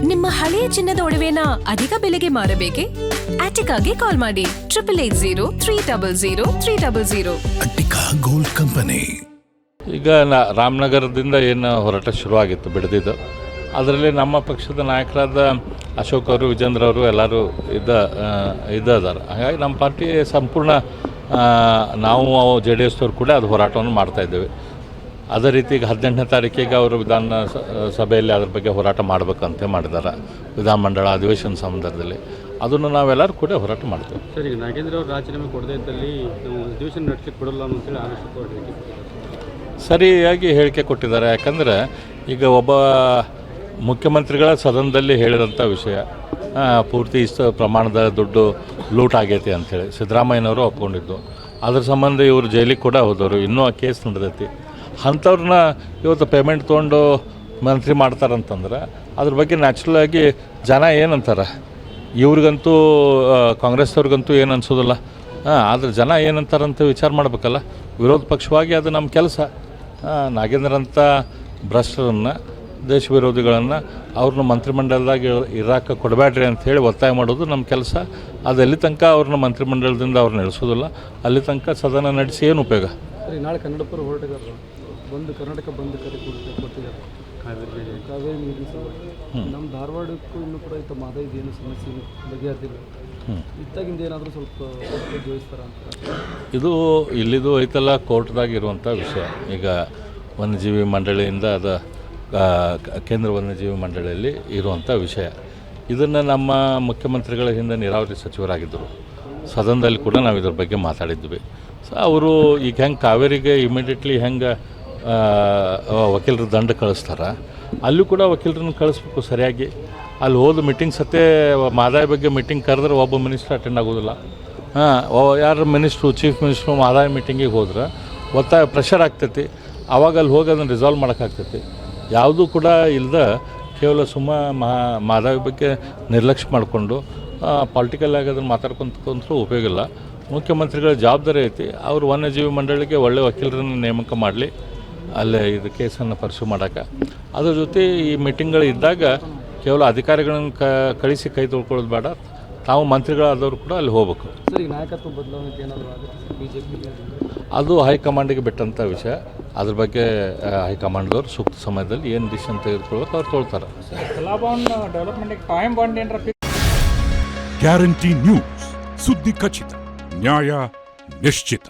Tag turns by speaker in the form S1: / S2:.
S1: ನಿಮ್ಮ ಹಳೆಯ ಚಿನ್ನದ ಒಡವೆನ ಅಧಿಕ ಬೆಲೆಗೆ ಮಾರಬೇಕೆ? ಆಟಿಕಾಗೆ ಕಾಲ್ ಮಾಡಿ 8880
S2: ಅಟ್ಟಿಕಾ ಗೋಲ್ಡ್ ಕಂಪನಿ.
S3: ಈಗ ರಾಮನಗರದಿಂದ ಏನು ಹೋರಾಟ ಶುರುವಾಗಿತ್ತು ಬಿಡದಿದ್ದು, ಅದರಲ್ಲಿ ನಮ್ಮ ಪಕ್ಷದ ನಾಯಕರಾದ ಅಶೋಕ್ ಅವರು, ವಿಜೇಂದ್ರ ಅವರು ಎಲ್ಲರೂ ಇದ್ದಾರೆ. ಹಾಗಾಗಿ ನಮ್ಮ ಪಾರ್ಟಿ ಸಂಪೂರ್ಣ ನಾವು JDS ಅವರು ಕೂಡ ಅದು ಹೋರಾಟವನ್ನು ಮಾಡ್ತಾಯಿದ್ದೇವೆ. ಅದೇ ರೀತಿ ಈಗ 18ನೇ ತಾರೀಕಿಗೆ ಅವರು ವಿಧಾನ ಸಭೆಯಲ್ಲಿ ಅದ್ರ ಬಗ್ಗೆ ಹೋರಾಟ ಮಾಡಬೇಕಂತ ಮಾಡಿದ್ದಾರೆ. ವಿಧಾನಮಂಡಲ ಅಧಿವೇಶನ ಸಂದರ್ಭದಲ್ಲಿ ಅದನ್ನು ನಾವೆಲ್ಲರೂ ಕೂಡ ಹೋರಾಟ ಮಾಡ್ತೇವೆ.
S4: ಸರ್, ಈಗ ನಾಗೇಂದ್ರ ಅವರು ರಾಜೀನಾಮೆ ಕೊಡದೇ ಇದ್ದಲ್ಲಿ ನಾವು ಅಧಿವೇಶನ ನಡೆಸಲಿಕ್ಕೆ ಕೊಡಲ್ಲ ಅಂತೇಳಿ ಆಲೋಚನೆ
S3: ಸರಿಯಾಗಿ ಹೇಳಿಕೆ ಕೊಟ್ಟಿದ್ದಾರೆ. ಯಾಕಂದರೆ ಈಗ ಒಬ್ಬ ಮುಖ್ಯಮಂತ್ರಿಗಳ ಸದನದಲ್ಲಿ ಹೇಳಿದಂಥ ವಿಷಯ ಪೂರ್ತಿ ಇಷ್ಟು ಪ್ರಮಾಣದ ದುಡ್ಡು ಲೂಟ್ ಆಗೈತಿ ಅಂಥೇಳಿ ಸಿದ್ದರಾಮಯ್ಯನವರು ಒಪ್ಕೊಂಡಿದ್ದು. ಅದ್ರ ಸಂಬಂಧ ಇವರು ಜೈಲಿಗೆ ಕೂಡ ಹೋದವರು, ಇನ್ನೂ ಆ ಕೇಸ್ ನಡೆದೈತಿ. ಅಂಥವ್ರನ್ನ ಇವತ್ತು ಪೇಮೆಂಟ್ ತೊಗೊಂಡು ಮಂತ್ರಿ ಮಾಡ್ತಾರಂತಂದ್ರೆ ಅದ್ರ ಬಗ್ಗೆ ನ್ಯಾಚುರಲಾಗಿ ಜನ ಏನಂತಾರೆ, ಇವ್ರಿಗಂತೂ ಕಾಂಗ್ರೆಸ್ದವ್ರಿಗಂತೂ ಏನು ಅನ್ಸೋದಿಲ್ಲ. ಆದರೆ ಜನ ಏನಂತಾರಂತ ವಿಚಾರ ಮಾಡಬೇಕಲ್ಲ. ವಿರೋಧ ಪಕ್ಷವಾಗಿ ಅದು ನಮ್ಮ ಕೆಲಸ. ನಾಗೇಂದ್ರಂಥ ಭ್ರಷ್ಟರನ್ನು, ದೇಶ ವಿರೋಧಿಗಳನ್ನು ಅವ್ರನ್ನ ಮಂತ್ರಿಮಂಡಲದಾಗ ಇರಾಕ ಕೊಡಬೇಡ್ರಿ ಅಂಥೇಳಿ ಒತ್ತಾಯ ಮಾಡೋದು ನಮ್ಮ ಕೆಲಸ. ಅದು ಎಲ್ಲಿ ತನಕ ಅವ್ರನ್ನ ಮಂತ್ರಿಮಂಡಲದಿಂದ ಅವ್ರನ್ನ ಇಳಿಸೋದಿಲ್ಲ, ಅಲ್ಲಿ ತನಕ ಸದನ ನಡೆಸಿ ಏನು ಉಪಯೋಗ?
S4: ಸರಿ, ನಾಳೆ ಕನ್ನಡಪರ ಹೋರಾಟಗಾರರು ಕರ್ನಾಟಕ ಬಂದ್ ಕರೆ ಕೊಡ್ತಿದ್ದಾರೆ ಕಾವೇರಿ ನೀರಿನ ಸಲುವಾಗಿ. ನಮ್ಮ ಧಾರವಾಡಕ್ಕೂ ಇನ್ನೂ ಕೂಡ ಇತ್ತು ಮಾದಾಯಿದೇನು ಸಮಸ್ಯೆ ಬಗೆಹರಿದಿಲ್ಲ. ಇದ್ದಾಗಿಂದ ಏನಾದರೂ ಸ್ವಲ್ಪ ಜೋಡಿಸ್ತಾರ ಅಂತ
S3: ಇದು ಇಲ್ಲಿದು ಐತಲ್ಲ ಕೋರ್ಟ್ದಾಗ ಇರುವಂಥ ವಿಷಯ. ಈಗ ವನ್ಯಜೀವಿ ಮಂಡಳಿಯಿಂದ ಅದು ಕೇಂದ್ರ ವನ್ಯಜೀವಿ ಮಂಡಳಿಯಲ್ಲಿ ಇರುವಂಥ ವಿಷಯ. ಇದನ್ನು ನಮ್ಮ ಮುಖ್ಯಮಂತ್ರಿಗಳ ಹಿಂದೆ ನೀರಾವರಿ ಸಚಿವರಾಗಿದ್ದರು, ಸದನದಲ್ಲಿ ಕೂಡ ನಾವು ಇದ್ರ ಬಗ್ಗೆ ಮಾತಾಡಿದ್ವಿ. ಸೊ ಅವರು ಈಗ ಹೆಂಗೆ ಕಾವೇರಿಗೆ ಇಮಿಡಿಯೇಟ್ಲಿ ಹೆಂಗೆ ವಕೀಲರ ದಂಡ ಕಳಿಸ್ತಾರೆ, ಅಲ್ಲೂ ಕೂಡ ವಕೀಲರನ್ನು ಕಳಿಸ್ಬೇಕು ಸರಿಯಾಗಿ. ಅಲ್ಲಿ ಹೋದ ಮೀಟಿಂಗ್ ಸತ್ತೇ ಮಾದಾಯ ಬಗ್ಗೆ ಮೀಟಿಂಗ್ ಕರೆದ್ರೆ ಒಬ್ಬ ಮಿನಿಸ್ಟ್ರ್ ಅಟೆಂಡ್ ಆಗೋದಿಲ್ಲ. ಯಾರು ಮಿನಿಸ್ಟ್ರು, ಚೀಫ್ ಮಿನಿಸ್ಟ್ರು ಮಾದಾಯ ಮೀಟಿಂಗಿಗೆ ಹೋದ್ರೆ ಒತ್ತಾಯ ಪ್ರೆಷರ್ ಆಗ್ತೈತಿ. ಆವಾಗ ಅಲ್ಲಿ ಹೋಗಿ ಅದನ್ನು ರಿಸಾಲ್ವ್ ಮಾಡೋಕ್ಕಾಗ್ತೈತಿ. ಯಾವುದೂ ಕೂಡ ಇಲ್ಲದ ಕೇವಲ ಮಾದಾಯ ಬಗ್ಗೆ ನಿರ್ಲಕ್ಷ್ಯ ಮಾಡಿಕೊಂಡು ಪಾಲಿಟಿಕಲ್ ಆಗಿ ಅದನ್ನು ಮಾತಾಡ್ಕೊಂತಂದ್ರೂ ಉಪಯೋಗ ಇಲ್ಲ. ಮುಖ್ಯಮಂತ್ರಿಗಳ ಜವಾಬ್ದಾರಿ ಐತಿ. ಅವರು ವನ್ಯಜೀವಿ ಮಂಡಳಿಗೆ ಒಳ್ಳೆಯ ವಕೀಲರನ್ನು ನೇಮಕ ಮಾಡಲಿ, ಅಲ್ಲೇ ಇದು ಕೇಸನ್ನು ಪರ್ಸ್ಯೂ ಮಾಡೋಕ್ಕೆ. ಅದ್ರ ಜೊತೆ ಈ ಮೀಟಿಂಗ್ಗಳು ಇದ್ದಾಗ ಕೇವಲ ಅಧಿಕಾರಿಗಳನ್ನು ಕಳಿಸಿ ಕೈ ತೊಳ್ಕೊಳ್ಳೋದು ಬೇಡ, ತಾವು ಮಂತ್ರಿಗಳಾದವರು ಕೂಡ ಅಲ್ಲಿ ಹೋಗ್ಬೇಕು.
S4: ಸರ್, ಈಗ ನಾಯಕತ್ವ ಬದಲಾವಣೆ ಏನಾದರೂ ಆಗುತ್ತೆ BJP?
S3: ಅದು ಹೈಕಮಾಂಡಿಗೆ ಬಿಟ್ಟಂಥ ವಿಷಯ. ಅದ್ರ ಬಗ್ಗೆ ಹೈಕಮಾಂಡ್ದವ್ರು ಸೂಕ್ತ ಸಮಯದಲ್ಲಿ ಏನು ಡಿಸಿಷನ್ ತೆಗೆದುಕೊಳ್ಬೇಕು ಅವ್ರು ತೊಳ್ತಾರೆ.
S2: ಗ್ಯಾರಂಟಿ ನ್ಯೂಸ್, ಸುದ್ದಿ ಖಚಿತ, ನ್ಯಾಯ ನಿಶ್ಚಿತ.